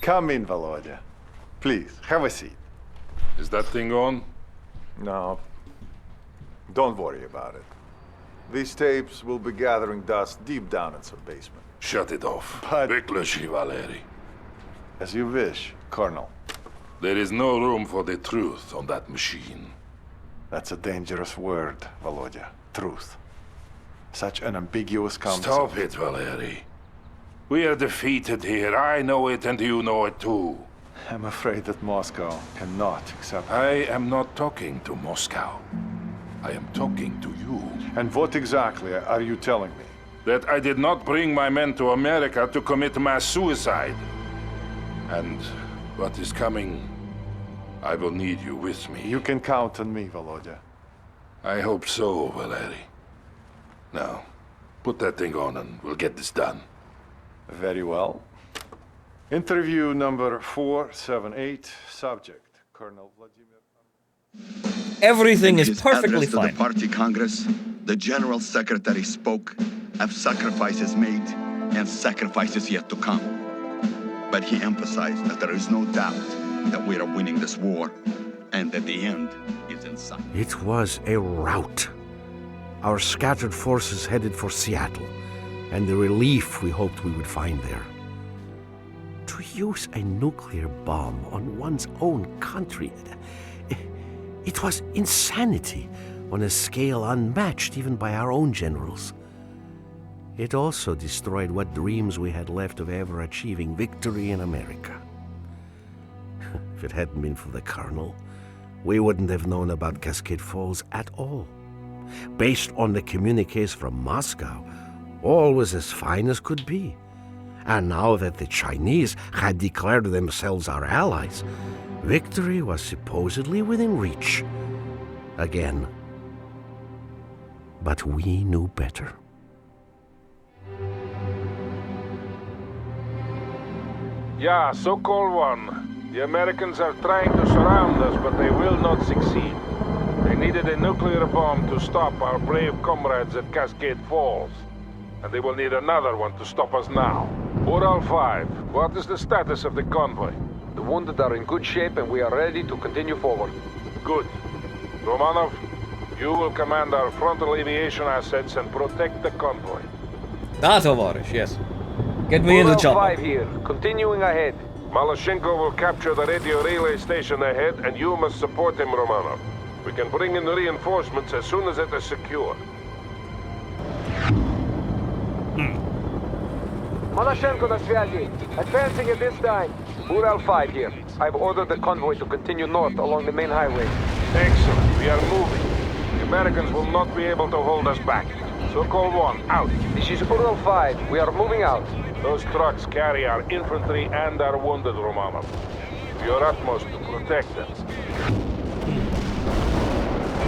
Come in, Volodya. Please, have a seat. Is that thing on? No. Don't worry about it. These tapes will be gathering dust deep down in some basement. Shut it off. But- Vykleci, Valeri. As you wish, Colonel. There is no room for the truth on that machine. That's a dangerous word, Volodya. Truth. Such an ambiguous concept. Stop it, Valeri. We are defeated here. I know it and you know it too. I'm afraid that Moscow cannot accept it. I am not talking to Moscow. I am talking to you. And what exactly are you telling me? That I did not bring my men to America to commit mass suicide. And what is coming, I will need you with me. You can count on me, Volodya. I hope so, Valeri. Now, put that thing on and we'll get this done. Very well. Interview number 478, subject, Colonel Vladimir. Everything is His perfectly address to fine. the party congress, the general secretary spoke of sacrifices made and sacrifices yet to come. But he emphasized that there is no doubt that we are winning this war and that the end is in sight. It was a rout. Our scattered forces headed for Seattle, and the relief we hoped we would find there. To use a nuclear bomb on one's own country, it was insanity on a scale unmatched even by our own generals. It also destroyed what dreams we had left of ever achieving victory in America. If it hadn't been for the Colonel, we wouldn't have known about Cascade Falls at all. Based on the communiques from Moscow, all was as fine as could be. And now that the Chinese had declared themselves our allies, victory was supposedly within reach. Again. But we knew better. Yeah, so-called one. The Americans are trying to surround us, but they will not succeed. They needed a nuclear bomb to stop our brave comrades at Cascade Falls. And they will need another one to stop us now. Ural 5, what is the status of the convoy? The wounded are in good shape and we are ready to continue forward. Good. Romanov, you will command our frontal aviation assets and protect the convoy. Da, tovarищ, yes. Get me in the Ural chopper. 5 here, continuing ahead. Malashenko will capture the radio relay station ahead, and you must support him, Romanov. We can bring in the reinforcements as soon as it is secure. Malashenko на связи. Advancing at this time. Ural 5 here. I've ordered the convoy to continue north along the main highway. Excellent. We are moving. The Americans will not be able to hold us back. So-called 1, out. This is Ural 5. We are moving out. Those trucks carry our infantry and our wounded, Romanov. Do your utmost to protect them.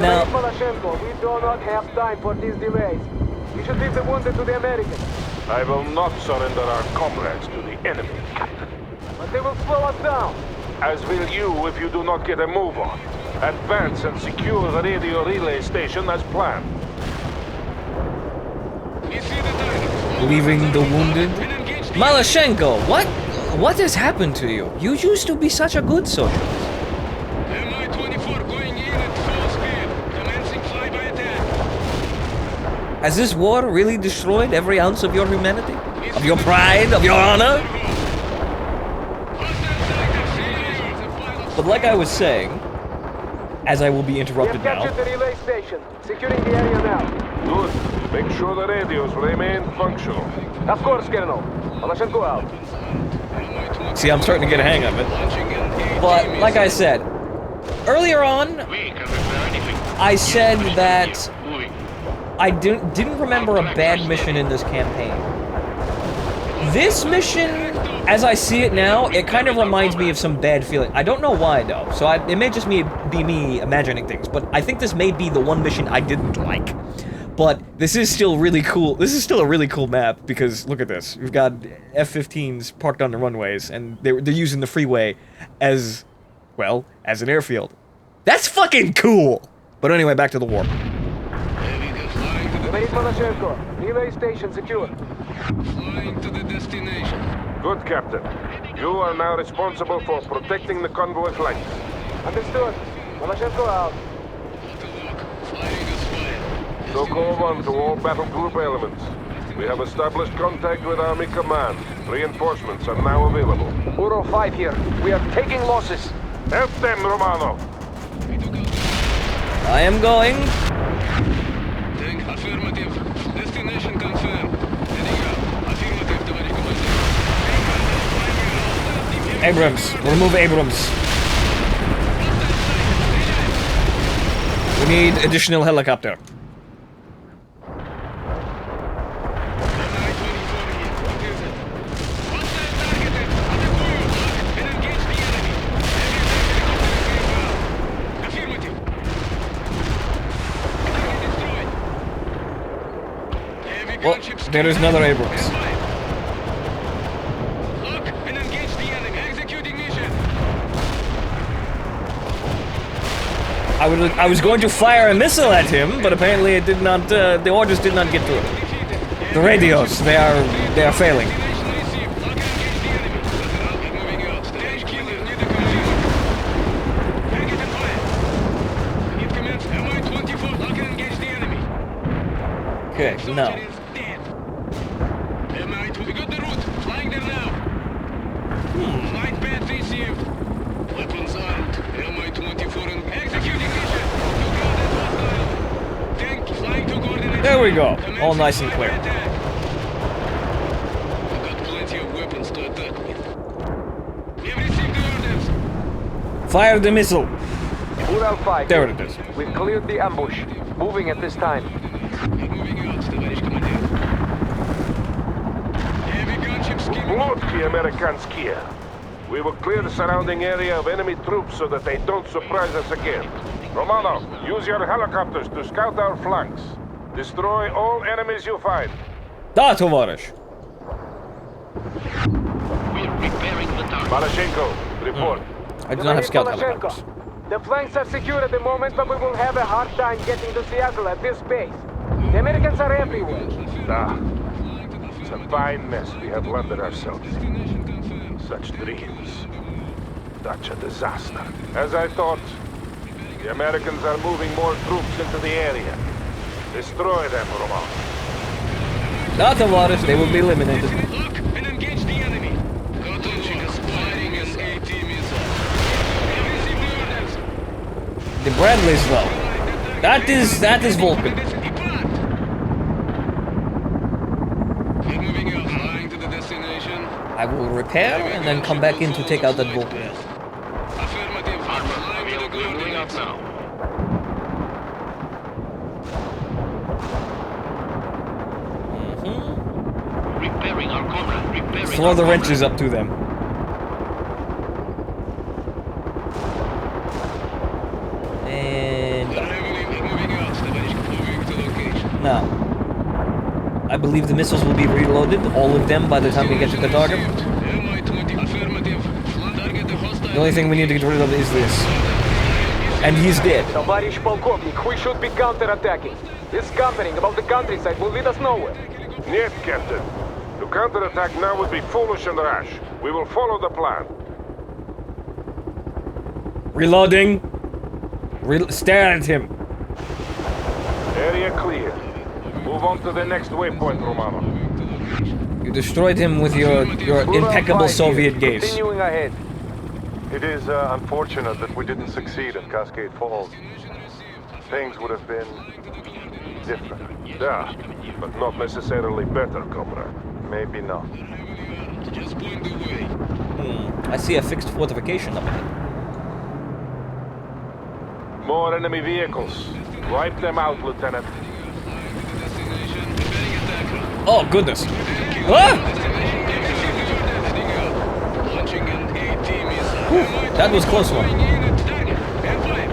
Now, Malashenko, we do not have time for these delays. We should leave the wounded to the Americans. I will not surrender our comrades to the enemy, Captain. But they will slow us down. As will you if you do not get a move on. Advance and secure the radio relay station as planned. leaving the wounded. Malashenko, what has happened to you? You used to be such a good soldier. Mi-24 going in at full speed, commencing flyby attack. Has this war really destroyed every ounce of your humanity? Of your pride? Of your honor? But like I was saying, as I will be We interrupted have now, captured the relay station. Securing the area now. Good. Make sure the radios remain functional. Of course, Colonel. Malashenko out. see, I'm starting to get a hang of it. But like I said, earlier on, I said that I didn't remember a bad mission in this campaign. This mission, as I see it now, it kind of reminds me of some bad feeling. I don't know why though, so it may just be me imagining things, but I think this may be the one mission I didn't like. But this is still really cool. This is still a really cool map because look at this. We've got F-15s parked on the runways and they're using the freeway as, well, as an airfield. That's fucking cool! But anyway, back to the war. Malashenko, relay station secure. Flying to the destination. Good, Captain. You are now responsible for protecting the convoy flanks. Understood. Malachenko out. So call one to all battle group elements. We have established contact with Army Command. Reinforcements are now available. Ural 5 here. We are taking losses. Help them, Romano! I am going. Tank affirmative. Destination confirmed. Heading out. Affirmative, товарищ командир. Abrams. Remove Abrams. We need additional helicopter. Well, there is another Abrams. Look and engage the enemy. Executing mission. I was going to fire a missile at him, but apparently it did not. The orders did not get to it. The radios, they are failing. Destination received. Look and engage the enemy. Moving out. Stage killer. Need a commander. Target and fire. Need commands. Mi-24. Look and engage the enemy. Okay, no. Soldier is dead. Mi-2. We got the route. Flying there now. Flight path received. Weapons armed. Mi-24 and executing mission. You got it, hostile. Tank flying to coordinate. There we go. All nice and clear. We've got plenty of weapons to attack with. We have received the orders. Fire the missile. Ural 5. There it is. We've cleared the ambush. Moving at this time. Moving out, товарищ командир. Heavy gunships giving up. Лодки американские. We will clear the surrounding area of enemy troops so that they don't surprise us again. Romano, use your helicopters to scout our flanks. Destroy all enemies you find. Да, товарищ. Malachenko, report. I do not have scout Malachenko. helicopters. The flanks are secure at the moment, but we will have a hard time getting to Seattle at this pace. The Americans are everywhere. Ah, it's a fine mess we have landed ourselves in. Such dreams. Such a disaster. As I thought, the Americans are moving more troops into the area. Destroy them, Romano. Да, товарищ, they will be eliminated. Look and engage the enemy. Kotonchik is firing an AT missile. We have received the orders. The Bradleys, though. That is Vulcan. Depart. We're moving out, flying to the destination. I will repair and then come back in to take out that Vulcan. Affirmative. Flying to the coordinates now. Repairing our comrade. Repairing Throw the wrenches up to them. And Moving out, товарищ. Moving to location. now, I believe the missiles will be reloaded, all of them, by the time we get to the target. Mi-20 affirmative. Target the hostile. The only thing we need to get rid of is this. And he's dead. Товарищ полковник, we should be counterattacking. This scampering about the countryside will lead us nowhere. Нет, Captain. To counterattack now would be foolish and rash. We will follow the plan. Reloading. Stare at him. Area clear. Move on to the next waypoint, Romano. You destroyed him with your impeccable Soviet gaze. Continuing ahead. It is unfortunate that we didn't succeed at Cascade Falls. Things would have been different. Yeah, but not necessarily better, comrade. Maybe not. Just point the way. I see a fixed fortification up ahead. More enemy vehicles. Wipe them out, Lieutenant. Oh, goodness. Ah! Launching an AT missile. That was a close one. Target. And fire.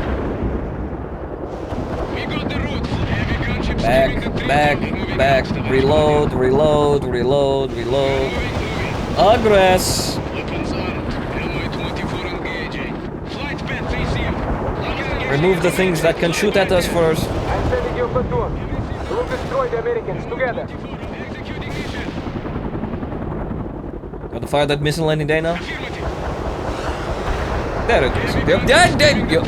We got the route. Heavy gunships giving the Back, back, reload, reload, reload, reload. Aggress. Weapons armed. Mi-24 engaging. Flight path received. Remove the things that can shoot at us first. I'm sending you a platoon. We will destroy the Americans together. Executing mission. Gonna fire that missile any day now? There it is. Yep. Yep.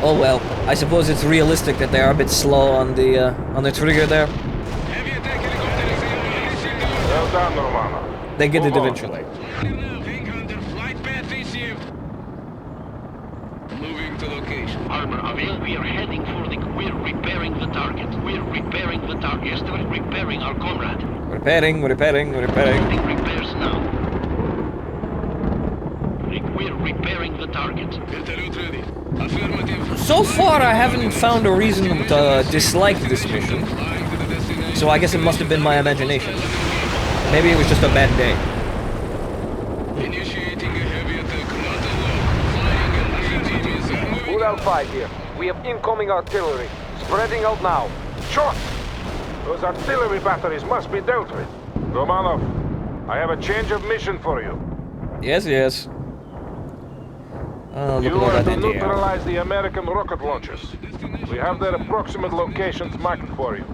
Oh well. I suppose it's realistic that they are a bit slow on the trigger there. Well done, Romano. They get it Move on. eventually. Moving to location. Armor avail. We are heading for the... We're repairing the target. We're repairing the target. Yesterday, repairing our comrade. Repairing. Doing repairs now. We're repairing the target. Vertolyot ready. Affirmative. So far, I haven't found a reason to dislike this mission. Flying to the destination. So I guess it must have been my imagination. Maybe it was just a bad day. Initiating a heavy attack. Not alone. Flying an AT missile. Ural 5 here. We have incoming artillery. Spreading out now. Shot! Those artillery batteries must be dealt with. Romanov, I have a change of mission for you. Yes. Oh, look You at all are that to anti-air. neutralize the American rocket launchers. We have their approximate locations marked for you.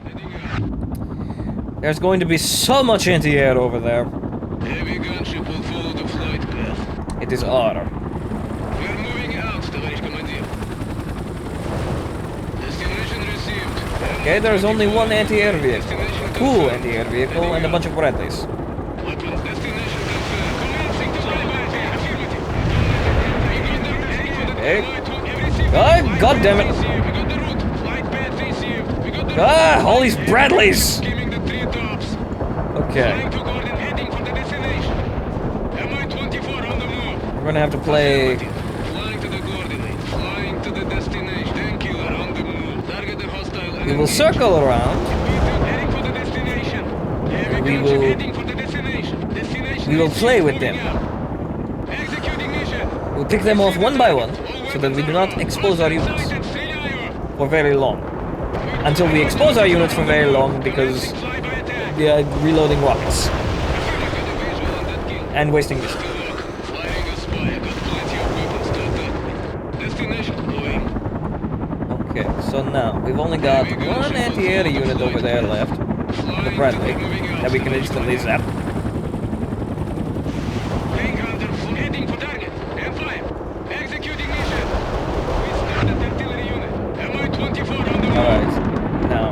There's going to be so much anti-air over there. Heavy gunship will follow the flight path. It is order. We're moving out, товарищ командир. Destination received. Okay, there's only one anti-air vehicle. Two anti-air vehicle and a bunch of Bradleys. Weapons destination confirmed. Commencing to flyby. Affirmative. Hey. God damn it. We got the route. Flight path received. We got the Ah, all these Bradleys! skimming the treetops. Okay, Flying to Gordon, heading for the destination. Mi-24 on the move. we're gonna have to play... Flying to the coordinate. Flying to the destination. Tank killer on the move. Target the hostile. We will circle around. Heading for the destination. Heavy We gunship will- heading for the destination. Destination We will received. play with Moving them. out. Executing mission. We'll pick them off one by one, so that we do not expose our units Sighted, CIO. for very long. Until we expose our units for very long, because Flyby attack. they are reloading rockets Got a visual on that king. and wasting missiles. Flying a spy. I got plenty of weapons to attack with. Destination going. Okay, so now we've only got one anti-air unit over there left, the Bradley, that we can instantly zap. Tank hunter heading for target. M5. Executing mission. We started artillery unit. Mi-24 on the move. Alright, now,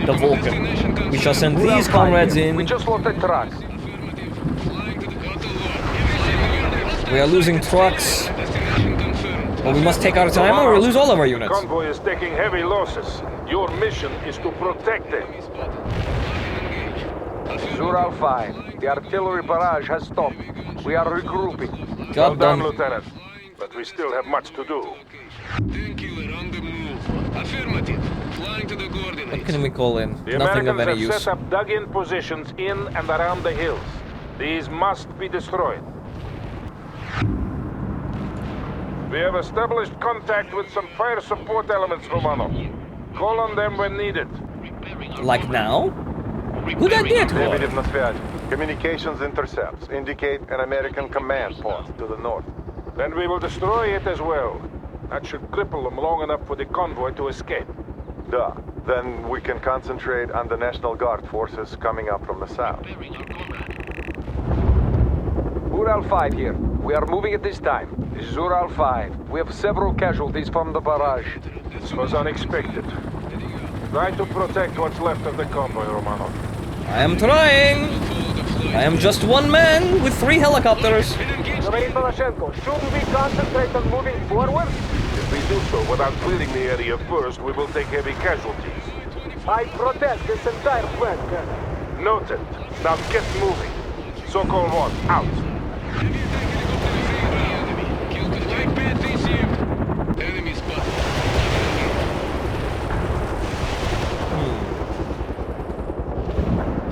the Vulcan. We shall send these comrades We in. just lost a truck. Affirmative. Flying to the Cotter. We are losing trucks, Destination confirmed. but we must take our time or we lose all of our units. Convoy is taking heavy losses. Your mission is to protect them. Ural 5. The artillery barrage has stopped. We are regrouping. Well Job done, done. Lieutenant. But we still have much to do. Tank killer on the move. Affirmative. Flying to the What coordinates. can we call in? The Nothing of Americans any have use. set up dug-in positions in and around the hills. These must be destroyed. We have established contact with some fire support elements, Romano. Call on them when needed. Like now? Good idea, David Troy. на связи. Communications intercepts indicate an American command post to the north. Then we will destroy it as well. That should cripple them long enough for the convoy to escape. Duh. Then we can concentrate on the National Guard forces coming up from the south. Ural 5 here. We are moving at this time. This is Ural 5. We have several casualties from the barrage. This was unexpected. Try to protect what's left of the convoy, Romano. I am trying. I am just one man with 3 helicopters. Should we concentrate on moving forward? If we do so without clearing the area first, we will take heavy casualties. I protest this entire flank, Colonel. Noted. Now get moving. Sokol 1, out. Flight path received. Enemy spotted.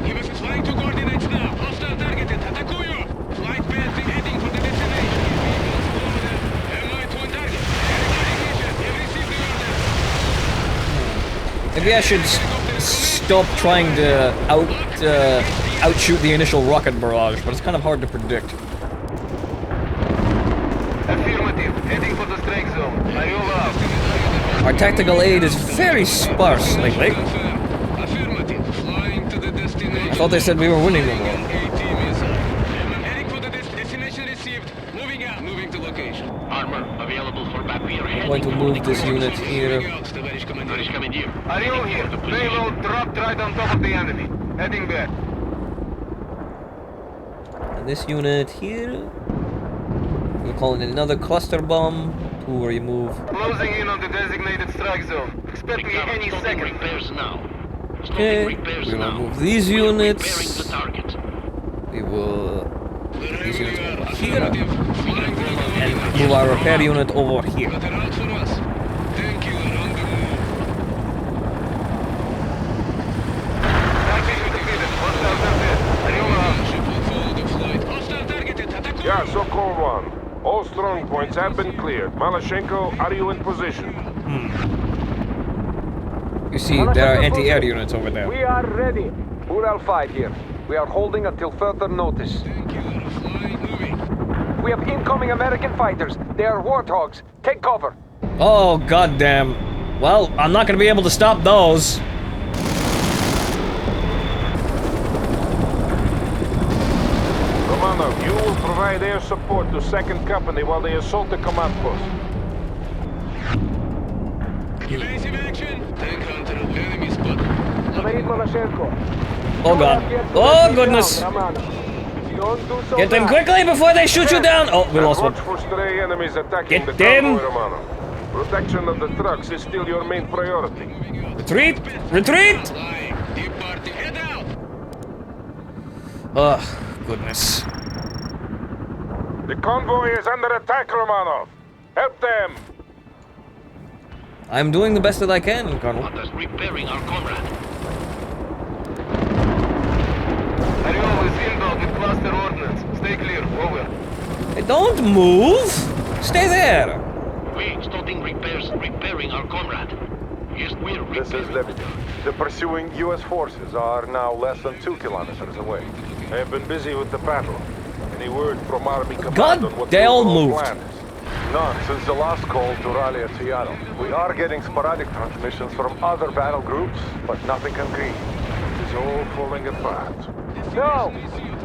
Give us flying to coordinates now. Hostile targeted. Atakuyo. Flight path heading for the destination. Mi-2 target. You've received the order. Maybe I should stop trying to outshoot the initial rocket barrage, but it's kind of hard to predict. Affirmative. Heading for the strike zone. Are you up? Our tactical aid is very sparse lately. Affirmative. Flying to the destination. I thought they said we were winning the war. Heading for the destination received. Moving out. Moving to location. Armor available for back. We are I'm going to move this unit here. Moving out, товарищ командир. Tоварищ командир. Ariel here. Payload dropped right on top of the enemy. Heading back. And this unit here. We'll call it another cluster bomb to remove. Closing in on the designated strike zone. Expect me Recover. any Stopping second. repairs now. Okay, Stopping repairs we will now. move these We are units. repairing the target. We will get these units over here Affirmative. Flying to the and move our repair unit over here. Got a route for us. Thank you. On the move. Target defeated. Hostile target. Ariel out. Ship will follow the flight. Hostile targeted. Attack. Yeah, Sokol 1. All strong points have been cleared. Malashenko, are you in position? You see, there are anti-air units over there. We are ready. Ural 5 here. We are holding until further notice. Thank you. Flying. Moving. We have incoming American fighters. They are warthogs. Take cover. Oh, goddamn. Well, I'm not gonna be able to stop those. Romanov, you will provide air support to 2nd Company while they assault the command post. Evasive action. Tank hunter. Enemy spotted. Oh, God. Oh, goodness. Get them quickly before they shoot you down. Oh, we lost one. Watch for stray enemies attacking Get the them. convoy, Romanov. Protection of the trucks is still your main priority. Retreat! Retreat! Flying. Departing. Head out. Ugh, goodness. The convoy is under attack, Romanov. Help them. I'm doing the best that I can, Colonel. Hunters repairing our comrade. Ariel is inbound with cluster ordnance. Stay clear. Over. Hey, don't move! Stay there! We starting repairs, repairing our comrade. Yes, we're This is repairing. Lebedev. The pursuing U.S. forces are now less than 2 kilometers away. I have been busy with the battle. Any word from Army Command God, on what they the all overall moved. plan is? None since the last call to rally at Seattle. We are getting sporadic transmissions from other battle groups, but nothing concrete. It's all falling apart. No!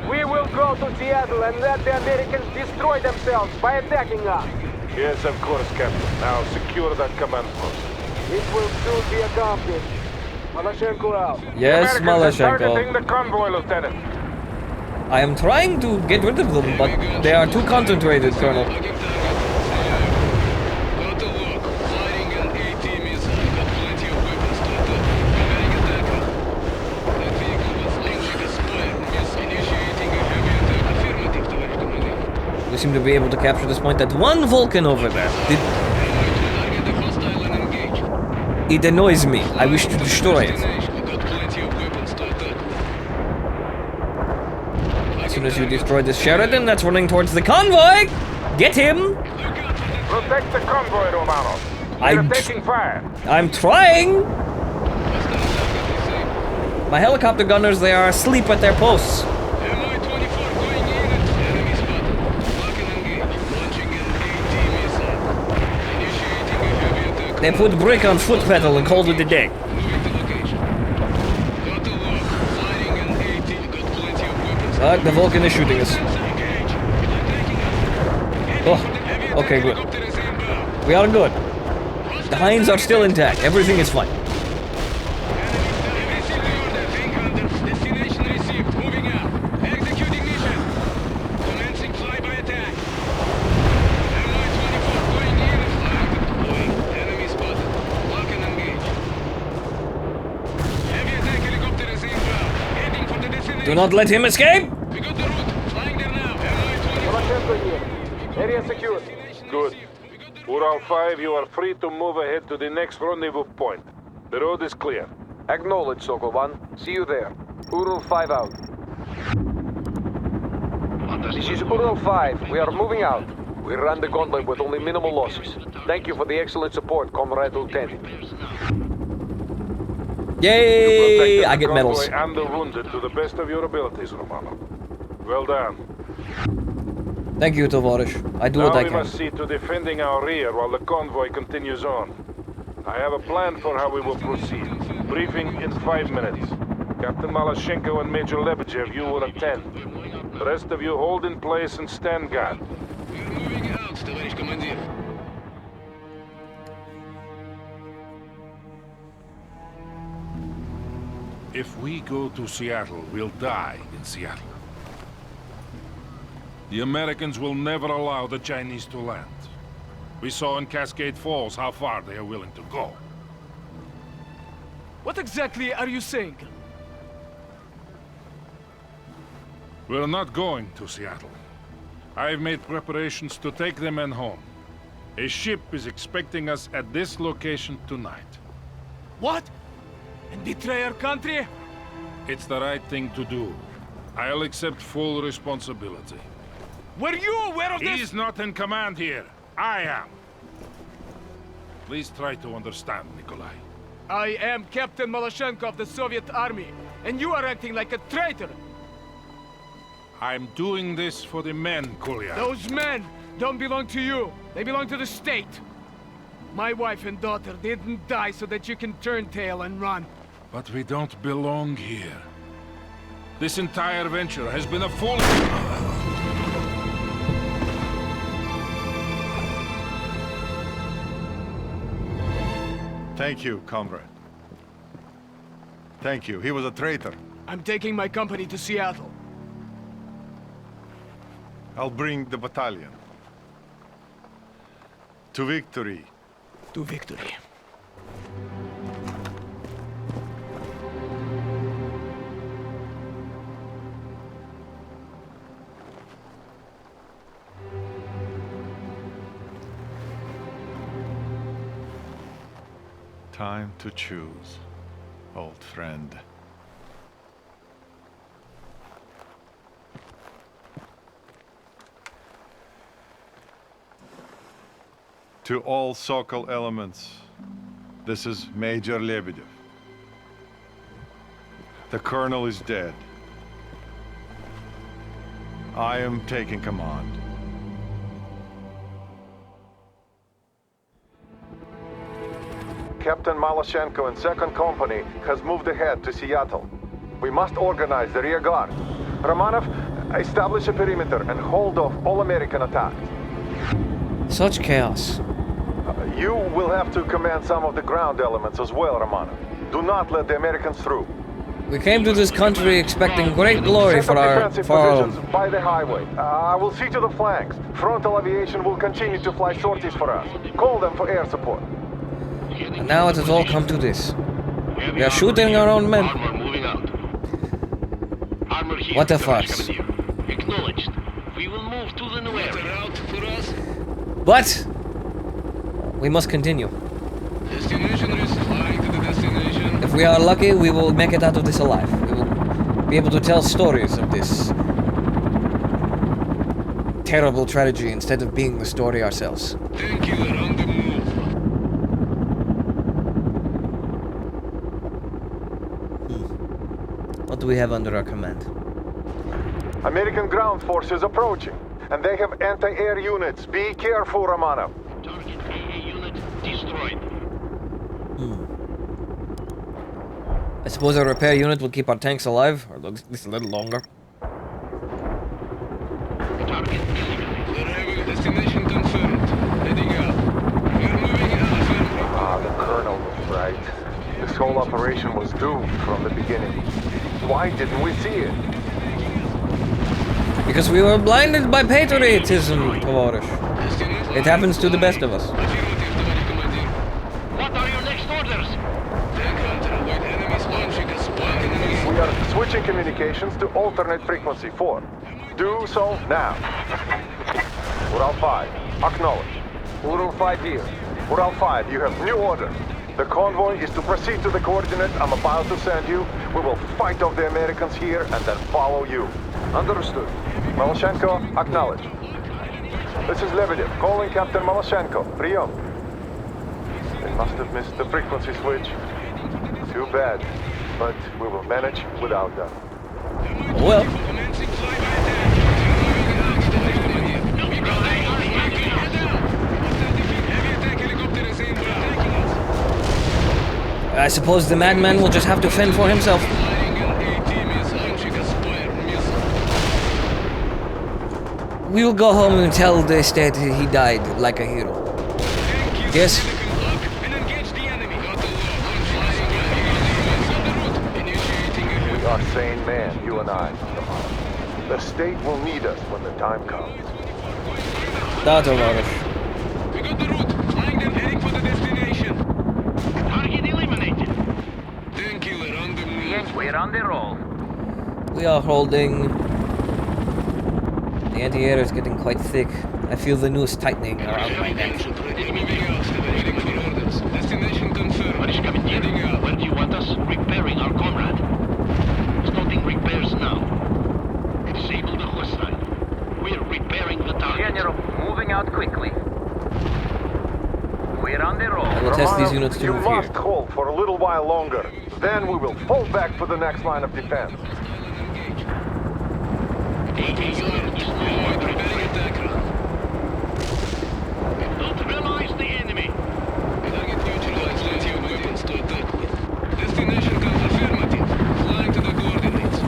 We will go to Seattle and let the Americans destroy themselves by attacking us. Yes, of course, Captain. Now secure that command post. It will soon be accomplished. Malashenko out. Yes, Americans are targeting Malashenko. the convoy, Lieutenant. I am trying to get rid of them, but they are too concentrated, Colonel. Looking target. Got to look. Firing an AT missile. Got plenty of weapons to attack. Preparing attacker. That vehicle was launching a spire missile. Initiating a heavy attack. Affirmative, товарищ командир. We seem to be able to capture this point. That one Vulcan over there. Target the hostile and engage. It annoys me. I wish to destroy it. Destination. Got plenty of weapons to attack. As soon as you destroy this Sheridan that's running towards the convoy, get him! Protect the convoy, Romanov. I'm They're taking fire. I'm trying! My helicopter gunners, they are asleep at their posts. Mi-24 going in. Enemy spotted. Lock and engage. Launching an AT missile. Initiating a heavy attack. They put brick on foot pedal and called it a day. Moving to location. Got to lock. Firing an AT. Got plenty of weapons. The Vulcan is shooting us. Engage. Attacking us. Oh, okay, good. Helicopter is inbound. We are good. The Hinds are still intact. Everything is fine. Received the order. Tank hunter. Destination received. Moving out. Executing mission. Commencing flyby attack. Mi-24 going in. Flag deploying. Enemy spotted. Lock and engage. Heavy attack helicopter is inbound. Heading for the destination. Do not let him escape! We got the route. Flying there now. Mi-24. Malashenko here. Area secure. Good. Ural 5, you are free to move ahead to the next rendezvous point. The road is clear. Acknowledge, Sokol 1. See you there. Ural 5 out. This is Ural 5. We are moving out. We ran the gauntlet with only minimal losses. Thank you for the excellent support, Comrade Lieutenant. Yay! Protected I the get convoy medals. and the wounded to the best of your abilities, Romano. Well done. Thank you, Tovarish. I do Now what I we can. must see to defending our rear while the convoy continues on. I have a plan for how we will proceed. Briefing in 5 minutes. Captain Malashenko and Major Lebedev, you will attend. The rest of you hold in place and stand guard. We're moving out, товарищ командир. If we go to Seattle, we'll die in Seattle. The Americans will never allow the Chinese to land. We saw in Cascade Falls how far they are willing to go. What exactly are you saying? We're not going to Seattle. I've made preparations to take the men home. A ship is expecting us at this location tonight. What? And betray our country? It's the right thing to do. I'll accept full responsibility. Were you aware of this? He's not in command here. I am. Please try to understand, Nikolai. I am Captain Malashenko of the Soviet Army, and you are acting like a traitor. I'm doing this for the men, Kolya. Those men don't belong to you. They belong to the state. My wife and daughter didn't die so that you can turn tail and run. But we don't belong here. This entire venture has been a full... Thank you, comrade. Thank you. He was a traitor. I'm taking my company to Seattle. I'll bring the battalion. To victory. To victory. Time to choose, old friend. To all Sokol elements, this is Major Lebedev. The colonel is dead. I am taking command. Captain Malashenko and 2nd Company has moved ahead to Seattle. We must organize the rear guard. Romanov, establish a perimeter and hold off all American attacks. Such chaos. You will have to command some of the ground elements as well, Romanov. Do not let the Americans through. We came to this country expecting great glory Set for up our defensive positions by the highway. I will see to the flanks. Frontal aviation will continue to fly sorties for us. Call them for air support. And now it has all come to this. We are shooting our own men. Armor moving out. Armor here, What a Commander. farce. Acknowledged. We will move to the new Better area. route for us. But we must continue. Destination is flying to the destination. If we are lucky, we will make it out of this alive. We will be able to tell stories of this terrible tragedy instead of being the story ourselves. Thank you, we're on the move. What do we have under our command? American ground forces approaching, and they have anti-air units. Be careful, Romanov. Target AA unit destroyed. I suppose a repair unit will keep our tanks alive, or at least a little longer. Target eliminated. We're having destination confirmed. Heading out. We're moving out. The colonel was right. This whole operation was doomed from the beginning. Why didn't we see it? Because we were blinded by patriotism, Tovarishch. It happens to the best of us. Affirmative, товарищ командир. What are your next orders? Tank hunter, avoid enemies launching a spawn enemies. We are switching communications to alternate frequency 4. Do so now. Ural 5, acknowledge. Ural 5 here. Ural 5, you have new orders. The convoy is to proceed to the coordinate I'm about to send you. We will fight off the Americans here and then follow you. Understood. Malashenko, acknowledge. This is Lebedev, calling Captain Malashenko. Priam. They must have missed the frequency switch. Too bad, but we will manage without them. Well, Commencing flyby attack. We're moving out, товарищ командир. We got it. Head out. Hostile defeat. Heavy attack helicopter is in. Attacking us. I suppose the madman will just have to fend for himself. We will go home and tell the state he died like a hero. Yes? We are sane men, you and I. The state will need us when the time comes. Да, товарищ. We got the route. Flying them, heading for the destination. Target eliminated. Thank you, we're on the move. Yes, we're on the roll. We are holding. The anti-air is getting quite thick. I feel the noose tightening around my neck. Moving out, waiting for orders. Destination confirmed. What is coming here? Heading out. Where do you want us? Repairing our comrade. Starting repairs now. Disable the hostile. We're repairing the target. General, moving out quickly. We're on the roll. I will test these units to You move must here. hold for a little while longer. Then we will fall back for the next line of defense. Neutralize the enemy. Target neutralized. Let's use weapons to attack with. Destination affirmative. Flying to the coordinates.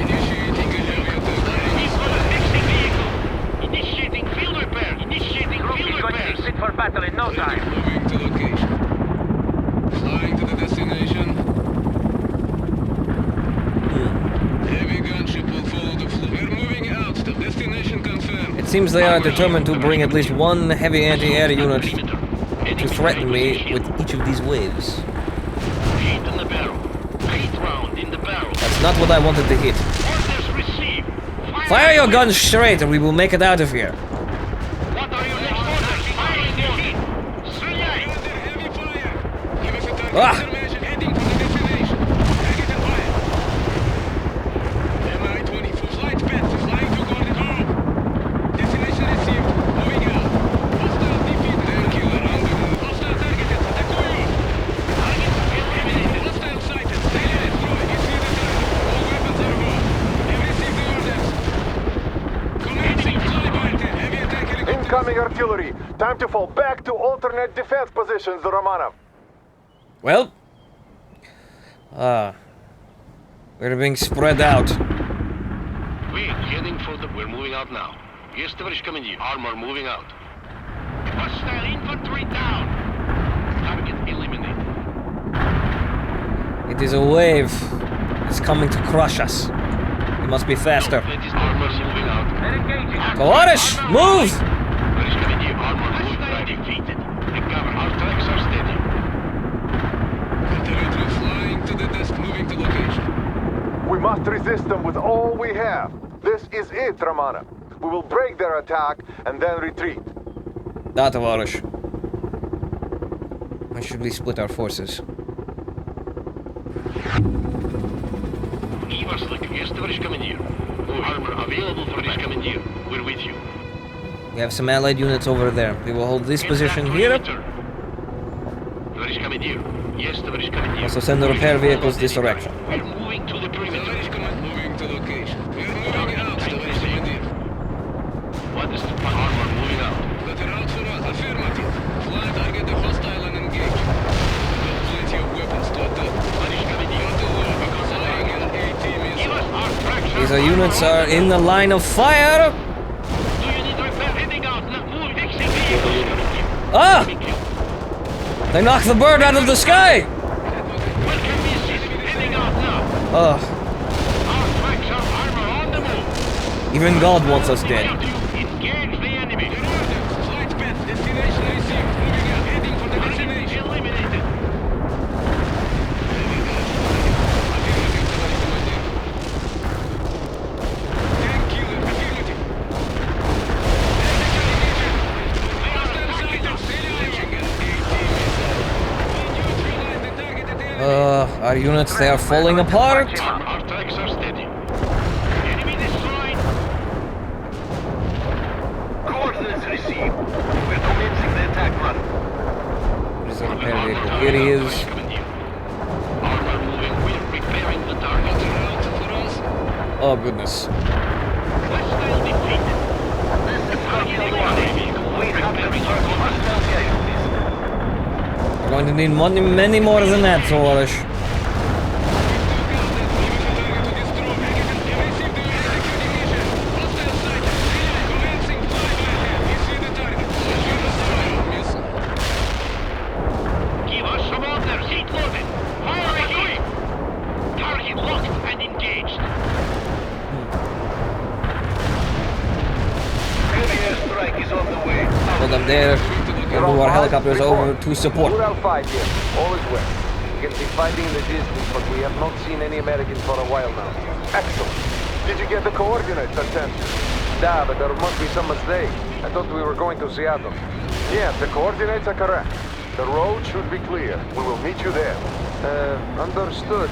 Initiating a heavy attack. He's got a mixing vehicle. Initiating field repair. Initiating Group field is going to be repairs. fit for battle in no time. Moving to location. Flying to the destination. Heavy gunship will follow the flow. We're moving out. The destination confirmed. It seems they are determined to bring at least one heavy anti-air unit to threaten me with each of these waves. Shoot in the barrel. 8 round in the barrel. That's not what I wanted to hit. Orders received. Fire your guns straight and we will make it out of here. What are your next orders? Firing the heat. Stреляй! Under heavy fire. Give us a target Ah! information. Heading for the destination. Target and fire. Mi-24 flight path. Flying to coordinates. Destination received. Moving out. Hostile defeated. Thank you. Around the move. Hostile targeted. Attack. Target eliminated. Hostile sighted. Failure destroyed. You see the target. All weapons are gone. Have received the orders. Commencing flyby. Heavy attack helicopter. Incoming artillery. Time to fall back to alternate defense positions, Romanov. Well, we're being spread out. We're heading for the... We're moving out now. Yes, товарищ командир. Armor moving out. Hostile infantry down. Target eliminated. It is a wave. It's coming to crush us. We must be faster. That is armor moving out. They're engaging. Tavares, move! Товарищ командир, armor moving out. Defeated. Recover. Our tracks are steady. Artillery flying to the desk, moving to location. We must resist them with all we have. This is it, Romanov. We will break their attack and then retreat. Да, товарищ. When should we split our forces? Yes, товарищ командир. Armor available for this commandeer. We're with you. We have some allied units over there. We will hold this position here. Товарищ командир. Yes, товарищ командир. Also send the repair vehicles this direction. We're moving to the perimeter. Moving to location. We're moving out, товарищ командир. What is the armor moving out? Got a route for us. Affirmative. Fly target the hostile and engage. Got plenty of weapons to attack. Товарищ командир. Flying an A-team is Give us our tracks. These units are in the line of fire. Do you need repair? Heading out. Move. Fixing vehicles. Ah! They knocked the bird out of the sky. Where can we assist? Heading out now. Ugh. Our tracks are armor on the move. Even God wants us dead. Engage the enemy. flight path. Destination received. Moving out. Heading for the destination. Eliminated. Our units, they are falling apart. Our tracks are steady. Enemy destroyed. Coordinates received. We're commencing the attack run. There's a repair vehicle. Here he is. Armor moving. We're repairing the target. Oh, goodness. Hostile defeated. This is target vehicle. We have repairing our combat. going to need many more than that, Torish. Give us some orders. Heat loaded. Fire away. Target locked and engaged. Heavy airstrike is on the way. Hold them there. We'll move our helicopters over to support. Ural 5 here. All is well. You can see fighting in the distance, but we have not seen any Americans for a while now. Excellent. Did you get the coordinates I sent you? Nah, but there must be some mistake. I thought we were going to Seattle. Yes, the coordinates are correct. The road should be clear. We will meet you there. Understood.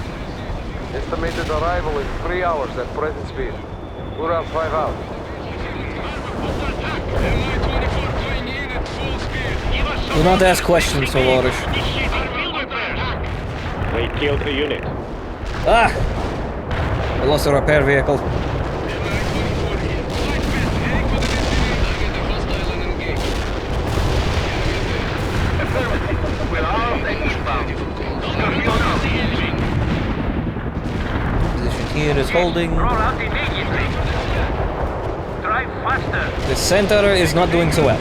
Estimated arrival in 3 hours at present speed. Ural 5 out. Do not ask questions, Torish. We killed a unit. Ah! We lost a repair vehicle. Position here is holding. Roll out immediately. Drive faster. The center is not doing so well.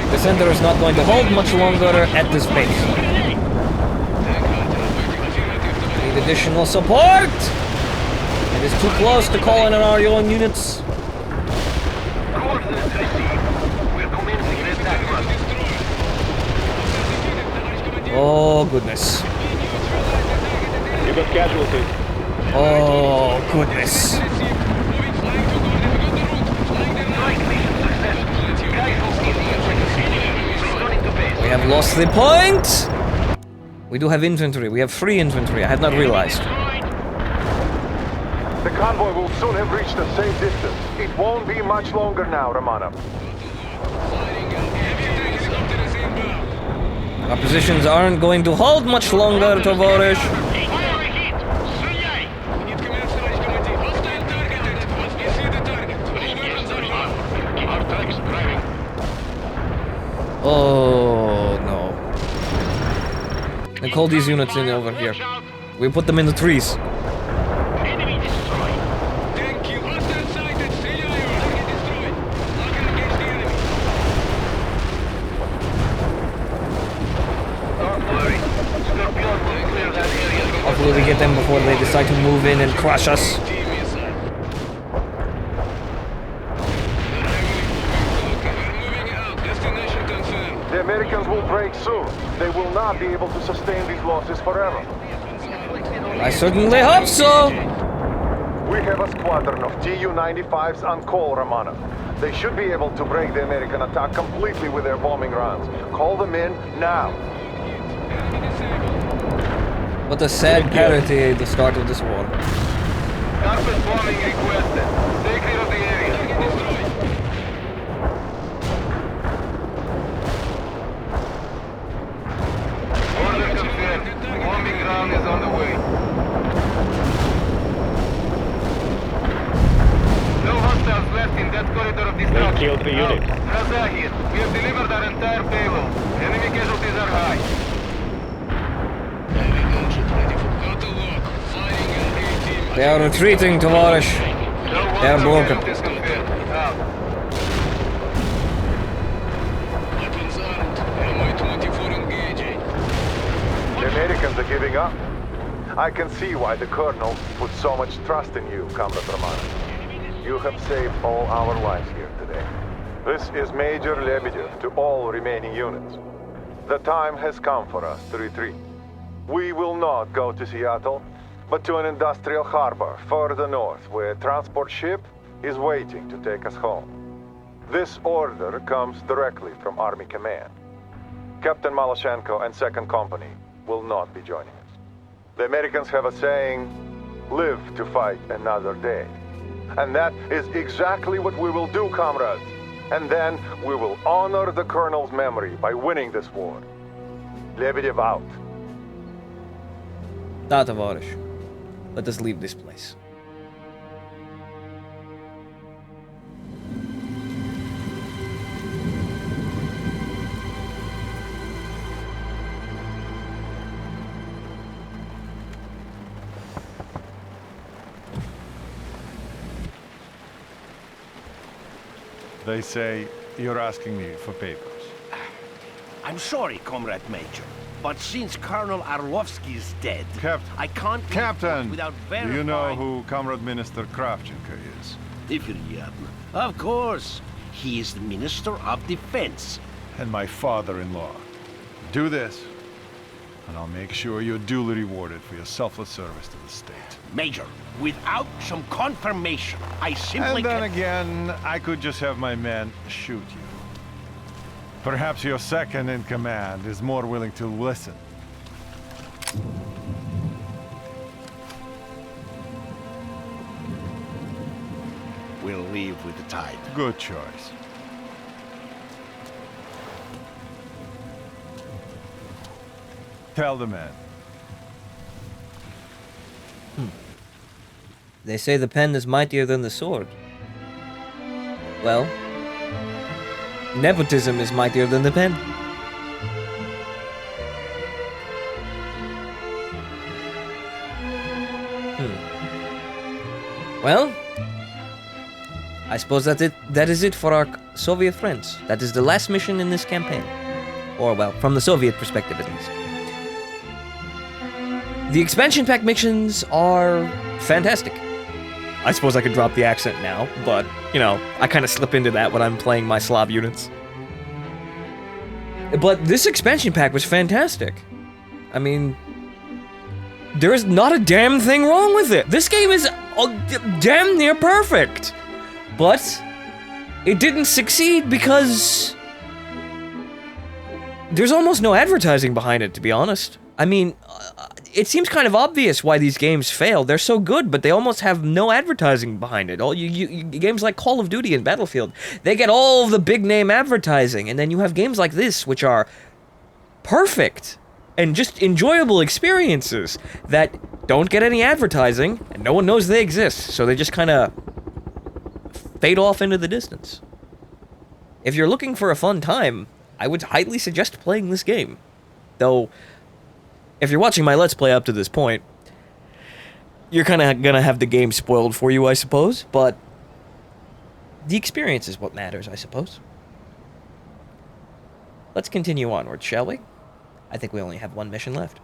The center is not going to hold much longer at this pace. Need additional support! It is too close to call in our own units. Oh, goodness. You got casualties. Oh, goodness. We have lost the point! We do have infantry. We have 3 infantry. I had not realized. The convoy will soon have reached the same distance. It won't be much longer now, Romanov. Our positions aren't going to hold much longer, Tovarish. Oh, no. And call these units in over here. We put them in the trees. Enemy destroyed. Thank you. Hostile sighted. Target destroyed. Lock and engage the enemy. Don't worry. Scorpion will clear that area. Hopefully we get them before they decide to move in and crush us. The Americans will break soon. They will not be able to sustain these losses forever. I certainly hope so. We have a squadron of Tu-95s on call, Romanov. They should be able to break the American attack completely with their bombing runs. Call them in now. What a sad parody at the start of this war. Carpet bombing requested. Stay clear of the area. Order confirmed. Bombing ground is on the way. No hostiles left in that corridor of destruction. We killed the unit. Razahir, we have delivered our entire payload. Enemy casualties are high. They are retreating, Tovarish. They are broken. The Americans are giving up. I can see why the Colonel put so much trust in you, Comrade Romanov. You have saved all our lives here today. This is Major Lebedev to all remaining units. The time has come for us to retreat. We will not go to Seattle, but to an industrial harbor further north where a transport ship is waiting to take us home. This order comes directly from Army Command. Captain Maloshenko and 2nd Company will not be joining us. The Americans have a saying, live to fight another day. And that is exactly what we will do, comrades. And then we will honor the Colonel's memory by winning this war. Lebedev out. Da, Tovarish. Let us leave this place. They say you're asking me for papers. I'm sorry, Comrade Major, but since Colonel Arlovsky is dead, I can't... Captain, without do you know verifying... who Comrade Minister Kravchenko is? Of course. He is the Minister of Defense. And my father-in-law. Do this, and I'll make sure you're duly rewarded for your selfless service to the state. Major, without some confirmation, I simply And then again, I could just have my men shoot you. Perhaps your second in command is more willing to listen. We'll leave with the tide. Good choice. Tell the men. They say the pen is mightier than the sword. Well, nepotism is mightier than the pen. Well, I suppose that's it. That is it for our Soviet friends. That is the last mission in this campaign. Or, well, from the Soviet perspective at least. The expansion pack missions are fantastic. I suppose I could drop the accent now, but, you know, I kind of slip into that when I'm playing my Slav units. But this expansion pack was fantastic. I mean, there is not a damn thing wrong with it. This game is damn near perfect. But it didn't succeed because there's almost no advertising behind it, to be honest. I mean, it seems kind of obvious why these games fail. They're so good, but they almost have no advertising behind it. Games like Call of Duty and Battlefield, they get all of the big-name advertising, and then you have games like this, which are perfect and just enjoyable experiences that don't get any advertising, and no one knows they exist, so they just kind of fade off into the distance. If you're looking for a fun time, I would highly suggest playing this game. Though, if you're watching my Let's Play up to this point, you're kind of gonna have the game spoiled for you, I suppose, but the experience is what matters, I suppose. Let's continue onward, shall we? I think we only have one mission left.